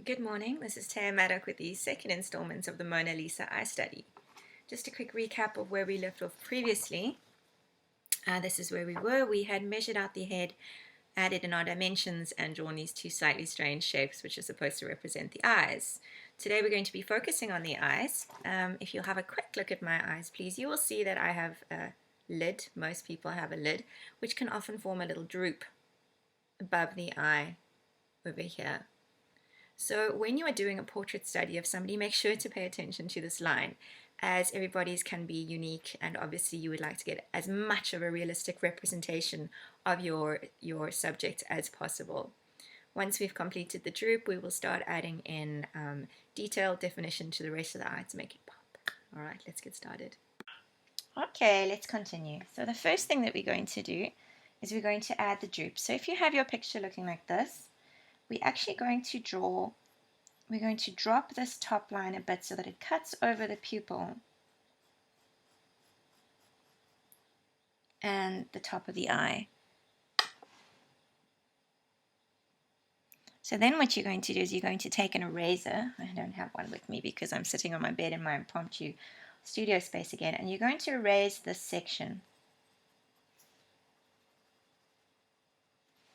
Good morning, this is Taya Maddock with the second installment of the Mona Lisa eye study. Just a quick recap of where we left off previously. This is where we were. We had measured out the head, added in our dimensions, and drawn these two slightly strange shapes which are supposed to represent the eyes. Today we're going to be focusing on the eyes. If you'll have a quick look at my eyes, please, you will see that I have a lid. Most people have a lid, which can often form a little droop above the eye over here. So when you are doing a portrait study of somebody, make sure to pay attention to this line, as everybody's can be unique, and obviously you would like to get as much of a realistic representation of your subject as possible. Once we've completed the droop, we will start adding in detailed definition to the rest of the eye to make it pop. All right, let's get started. Okay, let's continue. So the first thing that we're going to do is we're going to add the droop. So if you have your picture looking like this, we're actually going to drop this top line a bit so that it cuts over the pupil and the top of the eye. So then what you're going to do is you're going to take an eraser. I don't have one with me because I'm sitting on my bed in my impromptu studio space again, and you're going to erase this section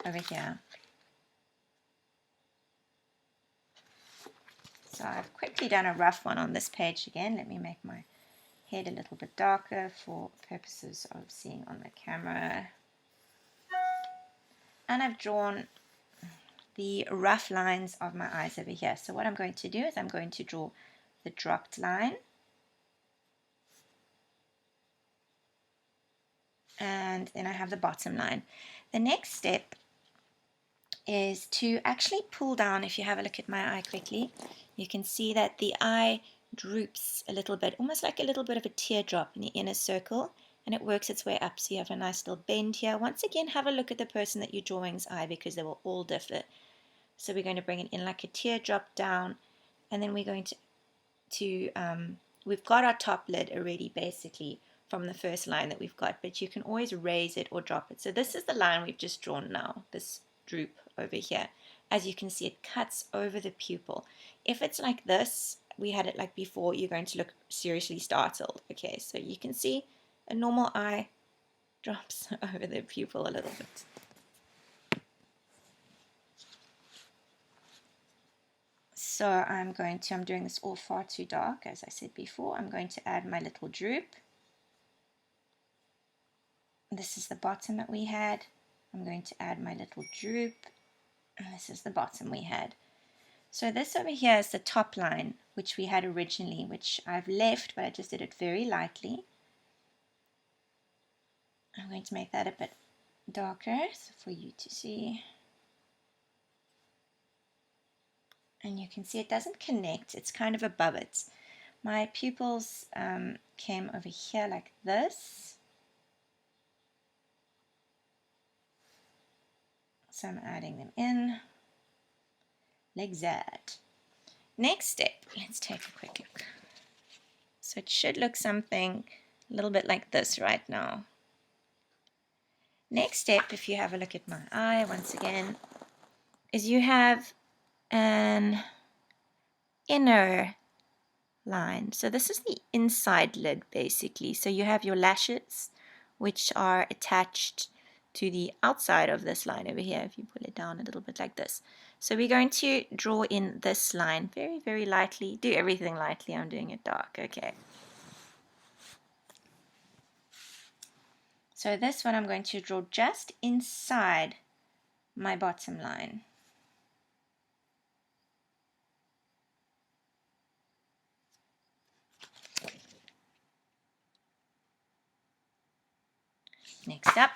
over here. So I've quickly done a rough one on this page again. Let me make my head a little bit darker for purposes of seeing on the camera. And I've drawn the rough lines of my eyes over here. So what I'm going to do is I'm going to draw the dropped line. And then I have the bottom line. The next step is to actually pull down. If you have a look at my eye quickly, you can see that the eye droops a little bit, almost like a little bit of a teardrop in the inner circle, and it works its way up. So you have a nice little bend here. Once again, have a look at the person that you're drawing's eye because they will all differ. So we're going to bring it in like a teardrop down, and then we're going we've got our top lid already basically from the first line that we've got, but you can always raise it or drop it. So this is the line we've just drawn now, this droop over here. As you can see, it cuts over the pupil. If it's like this, we had it like before, you're going to look seriously startled. Okay, so you can see a normal eye drops over the pupil a little bit. So I'm doing this all far too dark, as I said before. I'm going to add my little droop. This is the bottom that we had. I'm going to add my little droop. And this is the bottom we had. So this over here is the top line, which we had originally, which I've left, but I just did it very lightly. I'm going to make that a bit darker so for you to see. And you can see it doesn't connect, it's kind of above it. My pupils came over here like this. So I'm adding them in like that. Next step, let's take a quick look. So it should look something a little bit like this right now. Next step, if you have a look at my eye once again, is you have an inner line. So this is the inside lid basically. So you have your lashes, which are attached to the outside of this line over here, if you pull it down a little bit like this. So we're going to draw in this line very, very lightly. Do everything lightly. I'm doing it dark. Okay. So this one I'm going to draw just inside my bottom line. Next up,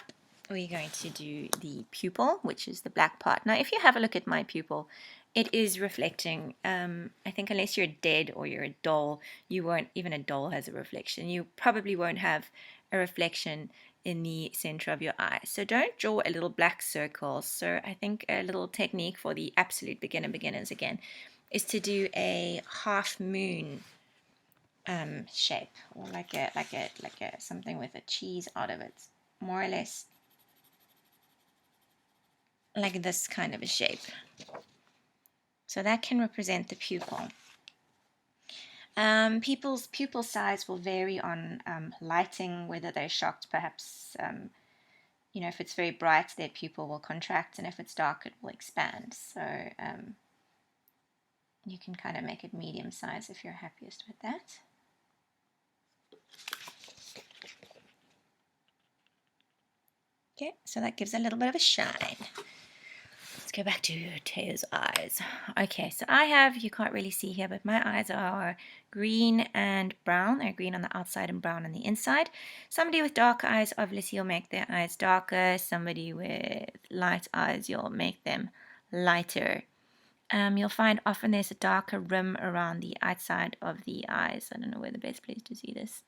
we're going to do the pupil, which is the black part. Now, if you have a look at my pupil, it is reflecting. I think unless you're dead or you're a doll, you won't, even a doll has a reflection. You probably won't have a reflection in the center of your eye. So don't draw a little black circle. So I think a little technique for the absolute beginners again is to do a half moon shape, or like a something with a cheese out of it, more or less like this kind of a shape. So that can represent the pupil. People's pupil size will vary on lighting, whether they're shocked, perhaps, if it's very bright, their pupil will contract, and if it's dark, it will expand. So you can kind of make it medium size if you're happiest with that. Okay, so that gives a little bit of a shine. Let's go back to Taya's eyes. Okay, so you can't really see here, but my eyes are green and brown. They're green on the outside and brown on the inside. Somebody with dark eyes, obviously you'll make their eyes darker. Somebody with light eyes, you'll make them lighter. You'll find often there's a darker rim around the outside of the eyes. I don't know where the best place to see this.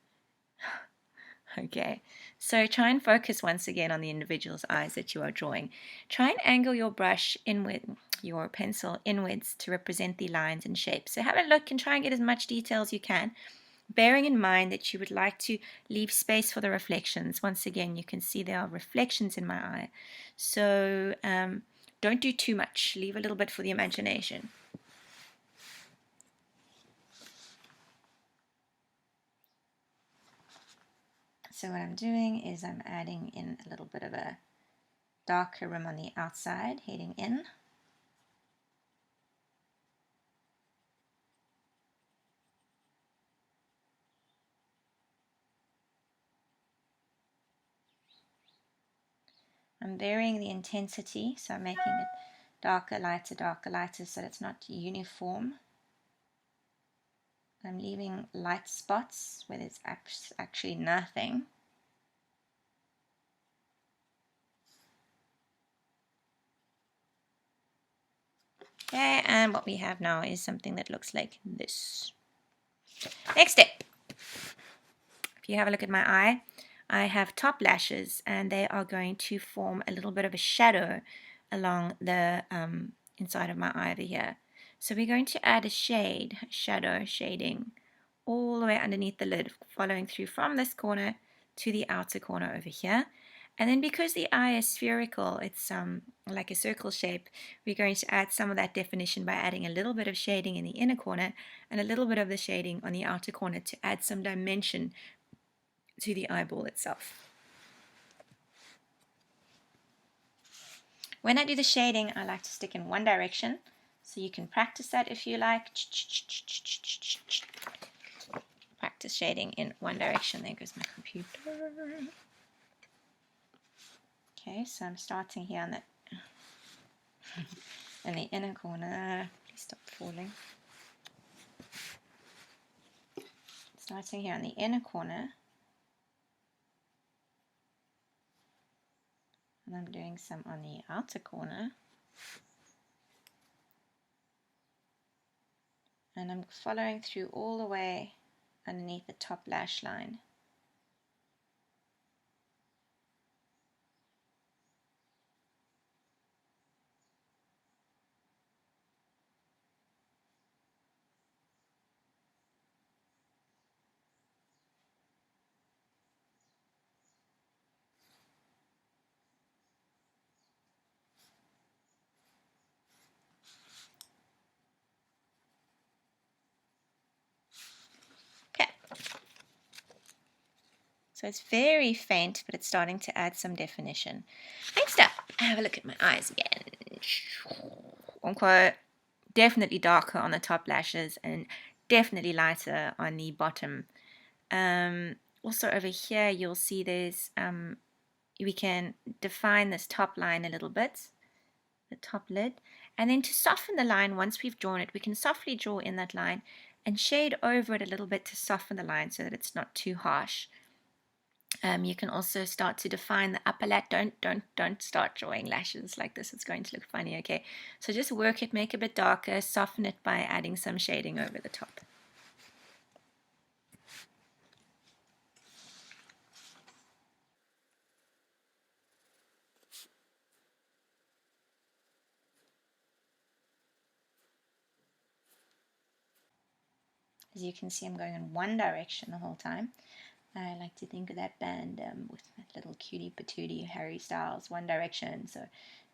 Okay, so try and focus once again on the individual's eyes that you are drawing. Try and angle your brush inward, your pencil inwards to represent the lines and shapes. So have a look and try and get as much detail as you can, bearing in mind that you would like to leave space for the reflections. Once again, you can see there are reflections in my eye. So don't do too much. Leave a little bit for the imagination. So what I'm doing is I'm adding in a little bit of a darker rim on the outside, heading in. I'm varying the intensity, so I'm making it darker, lighter, so it's not uniform. I'm leaving light spots where there's actually nothing. Okay, and what we have now is something that looks like this. Next step. If you have a look at my eye, I have top lashes, and they are going to form a little bit of a shadow along the inside of my eye over here. So we're going to add a shading, all the way underneath the lid, following through from this corner to the outer corner over here. And then because the eye is spherical, it's like a circle shape, we're going to add some of that definition by adding a little bit of shading in the inner corner and a little bit of the shading on the outer corner to add some dimension to the eyeball itself. When I do the shading, I like to stick in one direction, so you can practice that if you like. Practice shading in one direction. There goes my computer. Okay, so I'm starting here on in the inner corner. Please stop falling. Starting here on the inner corner. And I'm doing some on the outer corner. And I'm following through all the way underneath the top lash line. Okay. So it's very faint, but it's starting to add some definition. Next up, have a look at my eyes again. Okay. Definitely darker on the top lashes and definitely lighter on the bottom. Also over here, you'll see there's, we can define this top line a little bit, the top lid. And then to soften the line, once we've drawn it, we can softly draw in that line and shade over it a little bit to soften the line so that it's not too harsh. You can also start to define the upper lat. Don't start drawing lashes like this. It's going to look funny, okay? So just work it, make it a bit darker, soften it by adding some shading over the top. As you can see, I'm going in one direction the whole time. I like to think of that band with that little cutie patootie Harry Styles, One Direction. So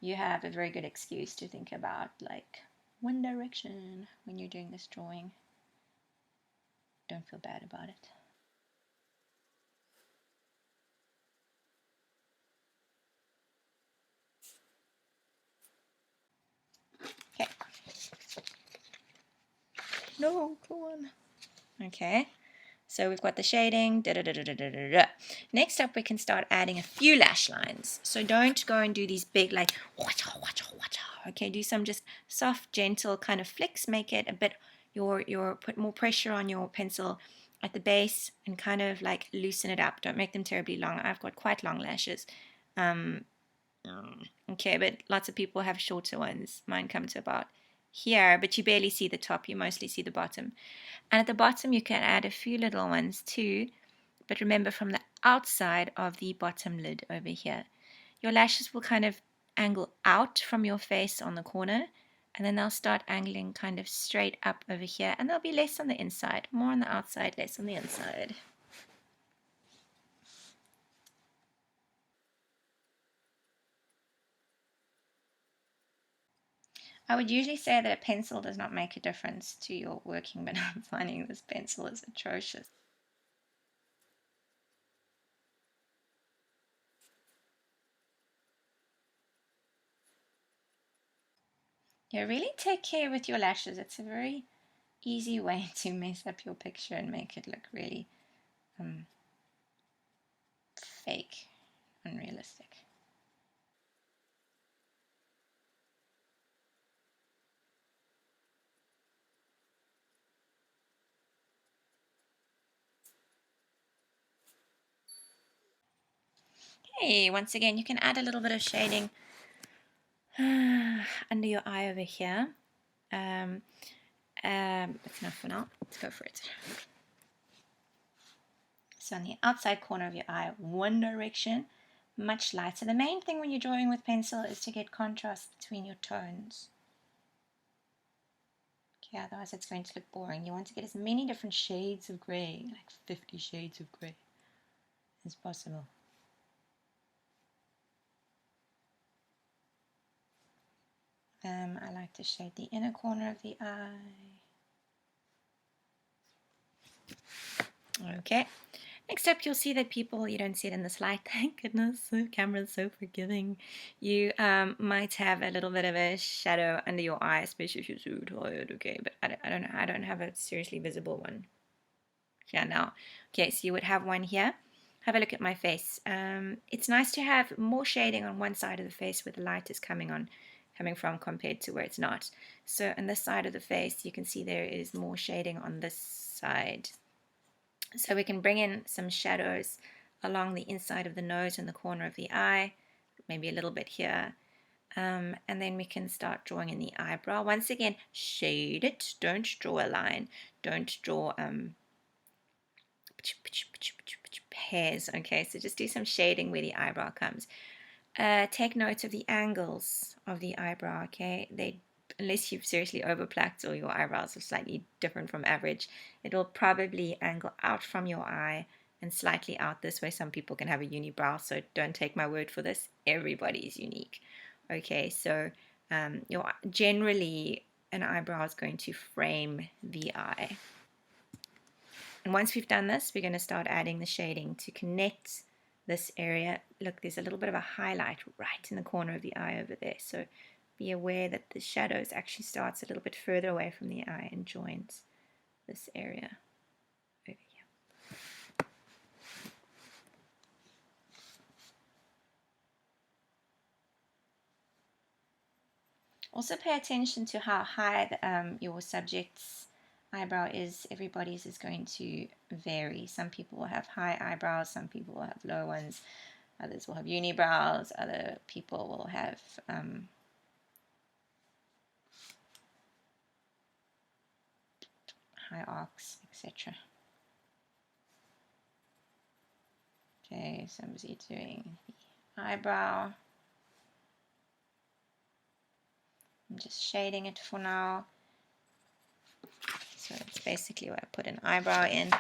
you have a very good excuse to think about like One Direction when you're doing this drawing. Don't feel bad about it. Okay. No, come on. Okay. So we've got the shading. Da, da, da, da, da, da, da. Next up, we can start adding a few lash lines. So don't go and do these big like, okay, do some just soft, gentle kind of flicks. Make it a bit, put more pressure on your pencil at the base and kind of like loosen it up. Don't make them terribly long. I've got quite long lashes. Okay, but lots of people have shorter ones. Mine come to about here, but you barely see the top. You mostly see the bottom. And at the bottom, you can add a few little ones too. But remember, from the outside of the bottom lid over here, your lashes will kind of angle out from your face on the corner. And then they'll start angling kind of straight up over here. And they'll be less on the inside, more on the outside, less on the inside. I would usually say that a pencil does not make a difference to your working, but I'm finding this pencil is atrocious. Yeah, really take care with your lashes. It's a very easy way to mess up your picture and make it look really fake, unrealistic. Okay, once again, you can add a little bit of shading under your eye over here. It's enough for now. Let's go for it. So on the outside corner of your eye, One Direction, much lighter. The main thing when you're drawing with pencil is to get contrast between your tones. Okay, otherwise it's going to look boring. You want to get as many different shades of grey, like 50 shades of grey, as possible. I like to shade the inner corner of the eye. Okay. Next up, you'll see that people, you don't see it in this light, thank goodness, the camera's so forgiving. You might have a little bit of a shadow under your eye, especially if you're so tired, okay, but I don't have a seriously visible one here now. Okay, so you would have one here. Have a look at my face. It's nice to have more shading on one side of the face where the light is coming from compared to where it's not. So on this side of the face, you can see there is more shading on this side. So we can bring in some shadows along the inside of the nose and the corner of the eye, maybe a little bit here. And then we can start drawing in the eyebrow. Once again, shade it. Don't draw a line. Don't draw hairs. Okay, so just do some shading where the eyebrow comes. Take note of the angles of the eyebrow. Okay, unless you've seriously overplacked or your eyebrows are slightly different from average, it'll probably angle out from your eye and slightly out this way. Some people can have a unibrow, so don't take my word for this. Everybody is unique. Okay, so generally an eyebrow is going to frame the eye. And once we've done this, we're going to start adding the shading to connect this area. Look, there's a little bit of a highlight right in the corner of the eye over there. So be aware that the shadows actually starts a little bit further away from the eye and joins this area over here. Also pay attention to how high your subject's eyebrow is. Everybody's is going to vary. Some people will have high eyebrows, some people will have low ones, others will have unibrows, other people will have high arcs, etc. Okay, so I'm busy doing the eyebrow. I'm just shading it for now. So it's basically where I put an eyebrow in.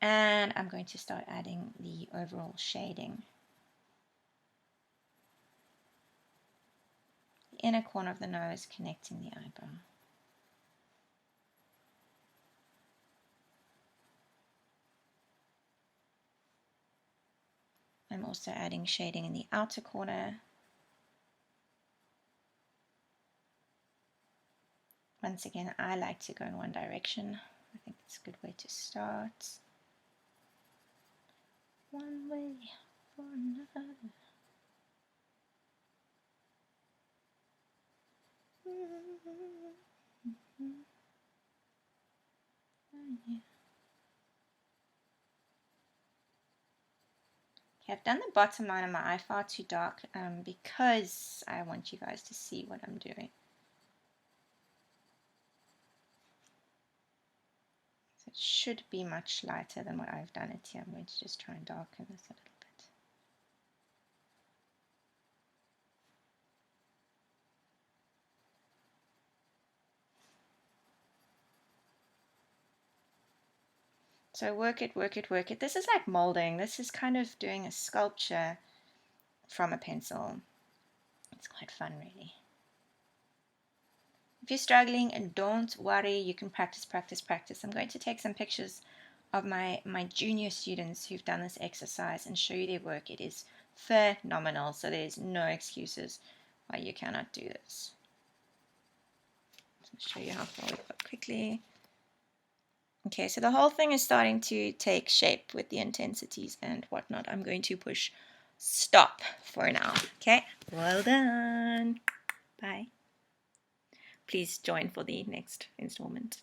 And I'm going to start adding the overall shading. The inner corner of the nose connecting the eyebrow. I'm also adding shading in the outer corner. Once again, I like to go in one direction. I think it's a good way to start. One way for another. Okay, I've done the bottom line of my eye far too dark because I want you guys to see what I'm doing. So it should be much lighter than what I've done it here. I'm going to just try and darken this a little bit. So work it, work it, work it. This is like molding. This is kind of doing a sculpture from a pencil. It's quite fun, really. If you're struggling, and don't worry, you can practice, practice, practice. I'm going to take some pictures of my junior students who've done this exercise and show you their work. It is phenomenal, so there's no excuses why you cannot do this. I'll show you how far we got quickly. Okay, so the whole thing is starting to take shape with the intensities and whatnot. I'm going to push stop for now. Okay, well done. Bye. Please join for the next installment.